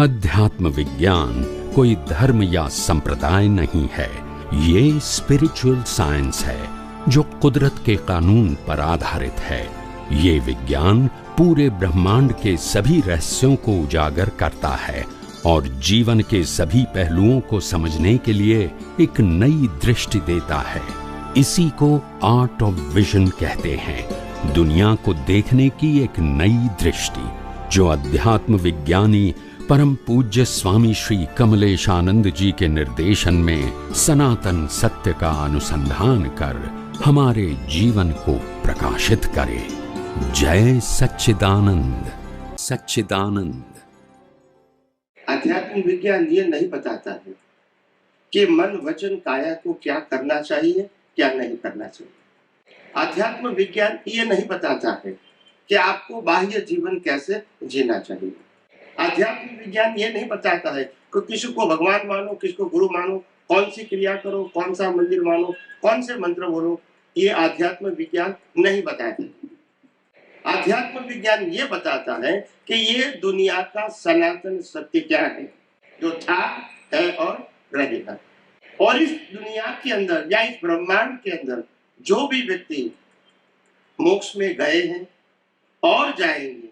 अध्यात्म विज्ञान कोई धर्म या संप्रदाय नहीं है, ये स्पिरिचुअल साइंस है जो कुदरत के कानून पर आधारित है। ये विज्ञान पूरे ब्रह्मांड के सभी रहस्यों को उजागर करता है और जीवन के सभी पहलुओं को समझने के लिए एक नई दृष्टि देता है। इसी को आर्ट ऑफ विजन कहते हैं, दुनिया को देखने की एक नई दृष्टि, जो अध्यात्म विज्ञानी परम पूज्य स्वामी श्री कमलेशानंद जी के निर्देशन में सनातन सत्य का अनुसंधान कर हमारे जीवन को प्रकाशित करे। जय सच्चिदानंद। सच्चिदानंद। आध्यात्मिक विज्ञान ये नहीं बताता है कि मन वचन काया को क्या करना चाहिए, क्या नहीं करना चाहिए। आध्यात्म विज्ञान ये नहीं बताता है कि आपको बाह्य जीवन कैसे जीना चाहिए। आध्यात्मिक विज्ञान ये नहीं बताता है कि किसी को भगवान मानो, किसी को गुरु मानो, कौन सी क्रिया करो, कौन सा मंदिर मानो, कौन से मंत्र बोलो। ये आध्यात्म विज्ञान नहीं बताता। आध्यात्म विज्ञान ये बताता है कि ये दुनिया का सनातन सत्य क्या है, जो था, है और रहेगा। और इस दुनिया के अंदर या इस ब्रह्मांड के अंदर जो भी व्यक्ति मोक्ष में गए हैं और जाएंगे,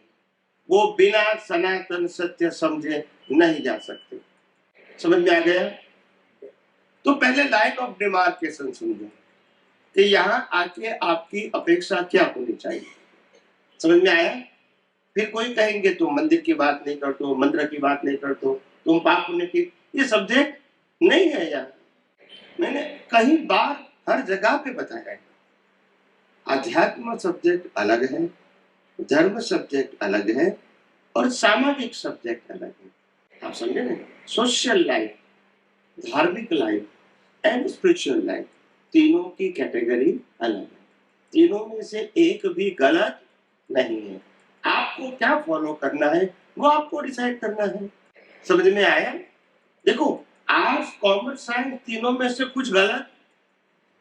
वो बिना सनातन सत्य समझे नहीं जा सकते। समझ में आ गया? तो पहले लाइन ऑफ डिमार्केशन समझो कि यहाँ आके आपकी अपेक्षा क्या होनी चाहिए। समझ में आया? फिर कोई कहेंगे तुम मंदिर की बात नहीं करते हो, मंत्र की बात नहीं करते हो, तुम पाप पुण्य की, ये सब्जेक्ट नहीं है। यहाँ मैंने कई बार हर जगह पे बताया है, अध्यात्म सब्जेक्ट अलग है, धर्म सब्जेक्ट अलग है और सामाजिक सब्जेक्ट अलग है। आप समझे ना? सोशल लाइफ, धार्मिक लाइफ एंड स्पिरिचुअल लाइफ, तीनों की कैटेगरी अलग है। तीनों में से एक भी गलत नहीं है। आपको क्या फॉलो करना है वो आपको डिसाइड करना है। समझ में आया? देखो, आर्ट्स कॉमर्स साइंस तीनों में से कुछ गलत,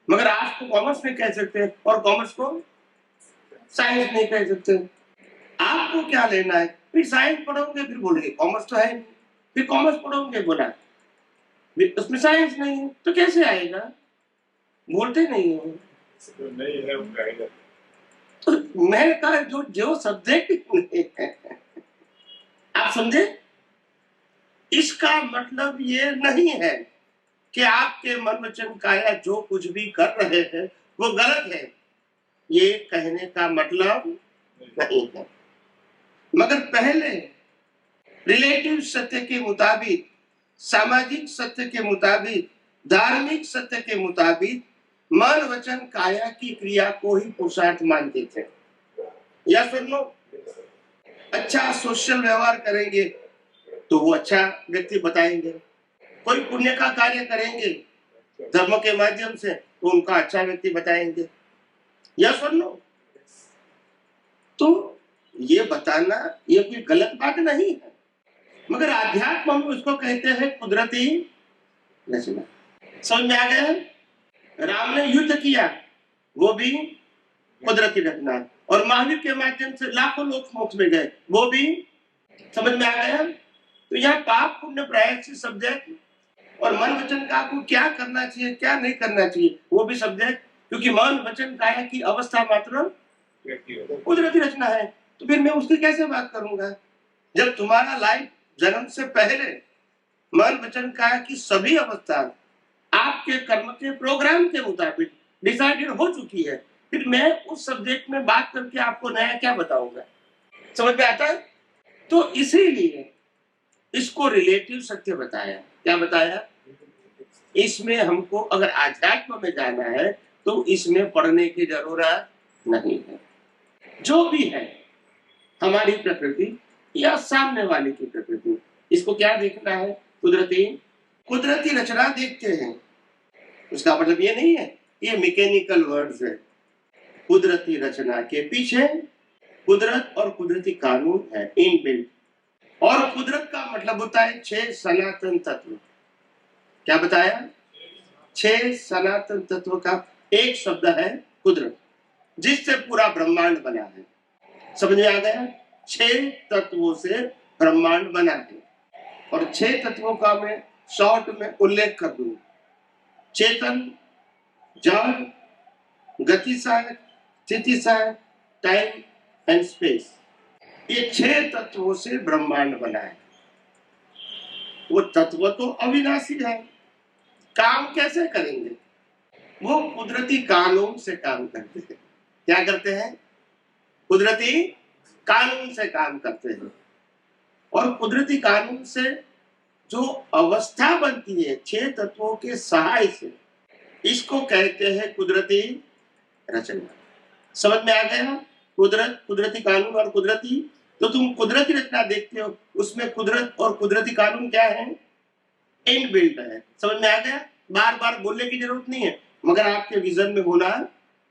मगर आर्ट्स को कॉमर्स नहीं कह सकते और कॉमर्स को साइंस नहीं कह सकते। आपको क्या लेना है? फिर साइंस पढ़ोगे फिर बोलोगे कॉमर्स तो है नहीं, फिर कॉमर्स पढ़ोगे बोला उसमें साइंस नहीं है, तो कैसे आएगा? बोलते नहीं हो तो नहीं है उनका। तो मैंने कहा जो जो सब्जेक्ट नहीं है, आप समझे? इसका मतलब ये नहीं है कि आपके मन वचन काया जो कुछ भी कर रहे हैं वो गलत है, ये कहने का मतलब नहीं है। मगर पहले रिलेटिव सत्य के मुताबिक, सामाजिक सत्य के मुताबिक, धार्मिक सत्य के मुताबिक मन वचन काया की क्रिया को ही पुरुषार्थ मानते थे। या सुन लो, अच्छा सोशल व्यवहार करेंगे तो वो अच्छा व्यक्ति बताएंगे, कोई पुण्य का कार्य करेंगे धर्म के माध्यम से तो उनका अच्छा व्यक्ति बताएंगे। या सुन लो, तो ये बताना ये कोई गलत बात नहीं है, मगर अध्यात्म में उसको कहते हैं कुदरती रचना। समझ में आ गया? राम ने युद्ध किया, वो भी कुदरती रचना, और महावीर के माध्यम से लाखों लोग मोक्ष में गए, वो भी। समझ में आ गया? तो यहाँ पाप पुण्य प्रायश्चित सब्जेक्ट और मन वचन का को क्या करना चाहिए क्या नहीं करना चाहिए वो भी सब्जेक्ट, क्योंकि मन वचन काया की अवस्था मात्र कुदरती रचना है। तो फिर मैं उसकी कैसे बात करूंगा जब तुम्हारा लाइफ जन्म से पहले मन वचन काया की सभी अवस्था आपके कर्म के प्रोग्राम के मुताबिक डिसाइडेड हो चुकी है। फिर मैं उस सब्जेक्ट में बात करके आपको नया क्या बताऊंगा? समझ में आता है? तो इसीलिए इसको रिलेटिव सत्य बताया। क्या बताया? इसमें हमको अगर आध्यात्म में जाना है तो इसमें पढ़ने की जरूरत नहीं है। जो भी है हमारी प्रकृति या सामने वाले की प्रकृति, इसको क्या देखना है? कुदरती रचना देखते हैं। उसका मतलब ये नहीं है, ये मैकेनिकल वर्ड्स है। कुदरती रचना के पीछे कुदरत और कुदरती कानून है इनबिल्ट, और कुदरत का मतलब होता है 6 सनातन तत्व। क्या बताया? 6 सनातन तत्व का एक शब्द है कुदरत, जिससे पूरा ब्रह्मांड बना है। समझ में आ गया? 6 तत्वों से ब्रह्मांड बना है। और 6 तत्वों का मैं शॉर्ट में उल्लेख कर दूं। चेतन, जड़, गति सहायक, स्थिति सहायक, टाइम एंड स्पेस। ये 6 तत्वों से ब्रह्मांड बना है। वो तत्व तो अविनाशी है। काम कैसे करेंगे? वो कुदरती कानून से काम करते हैं। क्या करते हैं? कुदरती कानून से काम करते हैं। और कुदरती कानून से जो अवस्था बनती है 6 तत्वों के सहाय से, इसको कहते हैं कुदरती रचना। समझ में आ गया? कुदरती कानून और कुदरती। तो तुम कुदरती रचना देखते हो, उसमें कुदरत और कुदरती कानून क्या है? इनबिल्ट है। समझ में आ गया? बार बार बोलने की जरूरत नहीं है, मगर आपके विजन में होना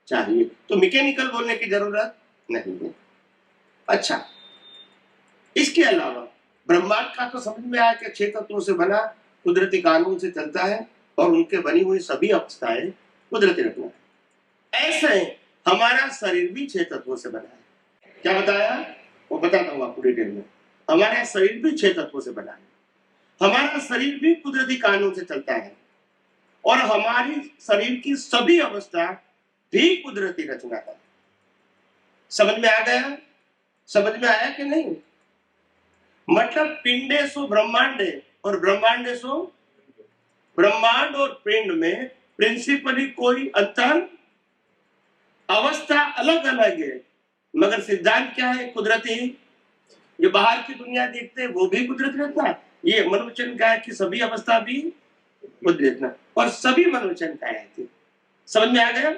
चाहिए। तो मैकेनिकल बोलने की जरूरत नहीं है। अच्छा, इसके अलावा ब्रह्मांड का तो समझ में आया कि 6 तत्वों से बना, कुदरती कानून से चलता है और उनके बनी हुई सभी अवस्थाएं कुदरती रचना है। ऐसे हमारा शरीर भी 6 तत्वों से बना है। क्या बताया? वो बताता हूँ आपको डिटेल में। हमारा शरीर भी 6 तत्वों से बना है। हमारा शरीर भी कुदरती कानून से चलता है और हमारी शरीर की सभी अवस्था भी कुदरती रचना है। समझ में आ गया? समझ में आया कि नहीं? मतलब पिंडे सो ब्रह्मांडे और ब्रह्मांडे सो, ब्रह्मांड और पिंड में प्रिंसिपली कोई अंतर, अवस्था अलग अलग है, मगर सिद्धांत क्या है? कुदरती। ये बाहर की दुनिया देखते हैं वो भी कुदरती रचना, ये मनोवचन का है कि सभी अवस्था भी कुदरती रचना और सभी मनोवचन का है। समझ में आ गया?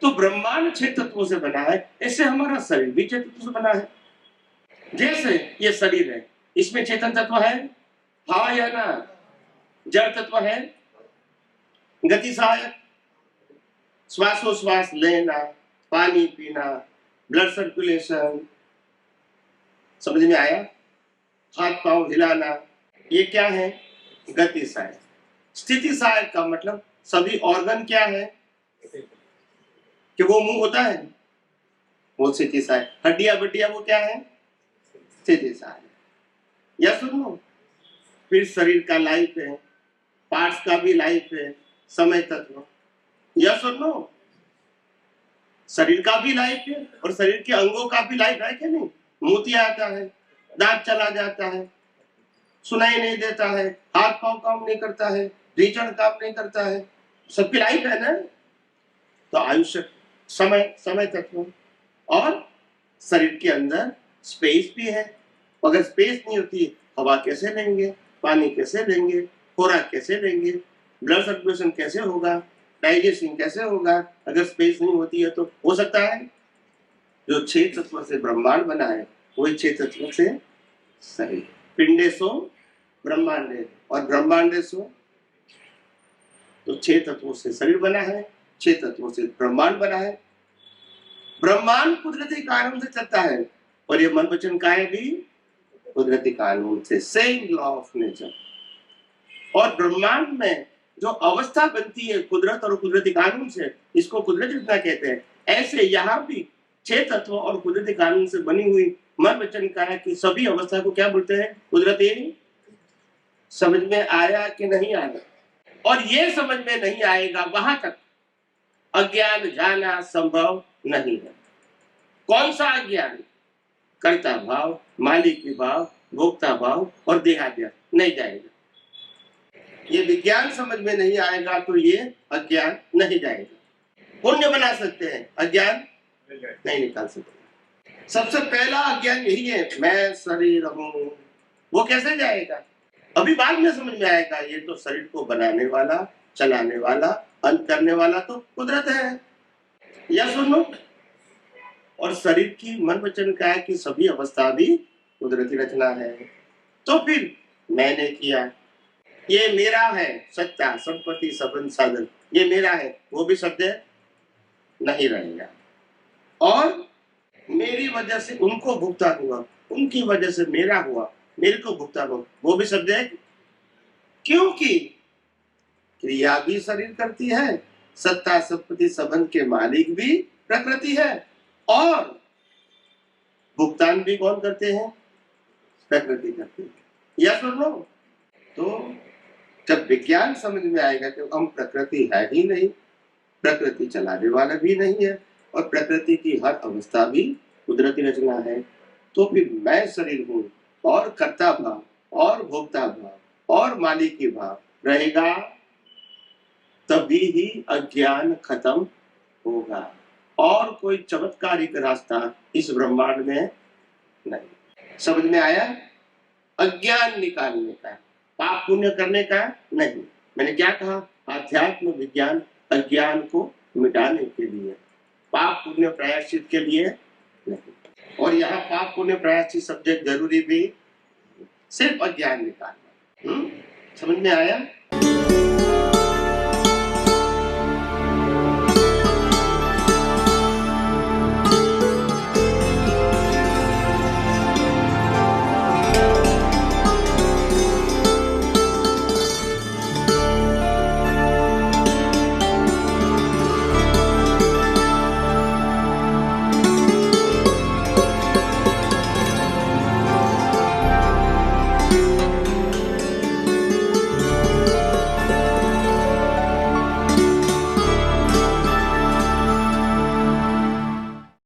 तो ब्रह्मांड 6 तत्वों से बना है, ऐसे हमारा शरीर भी 6 तत्वों से बना है। जैसे ये शरीर है, इसमें चेतन तत्व है, हाँ या ना? जड़ तत्व है, गति सहायक, श्वासोश्वास लेना, पानी पीना, ब्लड सर्कुलेशन। समझ में आया? हाथ पांव हिलाना, ये क्या है? गति सहायक। स्थिति सहायक का मतलब सभी ऑर्गन क्या है? कि वो मुंह होता है, वो स्थिति सहायक। हड्डियां बड्डियां वो क्या है? स्थिति सहायक। या सुनो, फिर शरीर का लाइफ है, पार्ट्स का भी लाइफ है, समय तत्व। या सुनो, शरीर का भी लाइफ है और शरीर के अंगों का भी लाइफ है कि नहीं? मोतिया आता है, दांत चला जाता है, सुनाई नहीं देता है, हाथ पांव काम नहीं करता है, रीजन काम नहीं करता है, सबकी लाइफ है ना? तो आयुष्य, समय तत्व और शरीर के अंदर स्पेस भी है। अगर स्पेस नहीं होती, हवा कैसे लेंगे, पानी कैसे लेंगे, खुराक कैसे लेंगे, ब्लड सर्कुलेशन कैसे होगा, डाइजेशन कैसे होगा? अगर स्पेस नहीं होती है तो हो सकता है जो 6 तत्वों से ब्रह्मांड बना है वही 6 तत्वों से शरीर। पिंडे सो ब्रह्मांडे और ब्रह्मांडे सो, तो 6 तत्वों से शरीर बना है, 6 तत्वों से ब्रह्मांड बना है। ब्रह्मांड कुदरती कानून से चलता है और ये मन वचन काया भी कुदरती कानून से, सेम लॉ ऑफ नेचर। और ब्रह्मांड में जो अवस्था बनती है कुदरत और कुदरती कानून से, इसको कुदरती रचना कहते हैं। ऐसे यहाँ भी 6 तत्व और कुदरती कानून से बनी हुई मन वचन काया की सभी अवस्था को क्या बोलते हैं? कुदरती। समझ में आया कि नहीं आया? और ये समझ में नहीं आएगा वहां तक अज्ञान जाना संभव नहीं है। कौन सा अज्ञान? कर्ता भाव, मालिकी भाव, भोक्ता भाव और देहाध्यास नहीं जाएगा। ये विज्ञान समझ में नहीं आएगा तो ये अज्ञान नहीं जाएगा। पुण्य बना सकते हैं, अज्ञान नहीं निकाल सकते। सबसे पहला अज्ञान यही है, मैं शरीर हूं। वो कैसे जाएगा? अभी बाद में समझ में आएगा। ये तो शरीर को बनाने वाला, चलाने वाला, अंत करने वाला तो कुदरत है। या सुनो, और शरीर की मन वचन काया की सभी अवस्था भी कुदरती रचना है। तो फिर मैंने किया, ये मेरा है, सत्ता संपत्ति संबंध साधन ये मेरा है, वो भी सत्य नहीं रहेगा। और मेरी वजह से उनको भुगतान हुआ, उनकी वजह से मेरा हुआ, मेरे को भुगतान हुआ, वो भी सत्य। क्योंकि क्रिया भी शरीर करती है, सत्ता संपत्ति संबंध के मालिक भी प्रकृति है और भुगतान भी कौन करते हैं? प्रकृति करती है। यस और नो? तो जब विज्ञान समझ में आएगा कि हम प्रकृति है ही नहीं, प्रकृति चलाने वाला भी नहीं है और प्रकृति की हर अवस्था भी कुदरती रचना है, तो फिर मैं शरीर हूँ और कर्ता भाव और भोक्ता भाव और मालिकी भाव रहेगा, तभी ही अज्ञान खत्म होगा। और कोई चमत्कारिक रास्ता इस ब्रह्मांड में नहीं। समझ में आया? अज्ञान निकालने का, पाप पुण्य करने का नहीं। मैंने क्या कहा? आध्यात्म विज्ञान अज्ञान को मिटाने के लिए, पाप पुण्य प्रायश्चित के लिए नहीं। और यहाँ पाप पुण्य प्रायश्चित सब्जेक्ट जरूरी भी, सिर्फ अज्ञान निकालना। समझ में आया?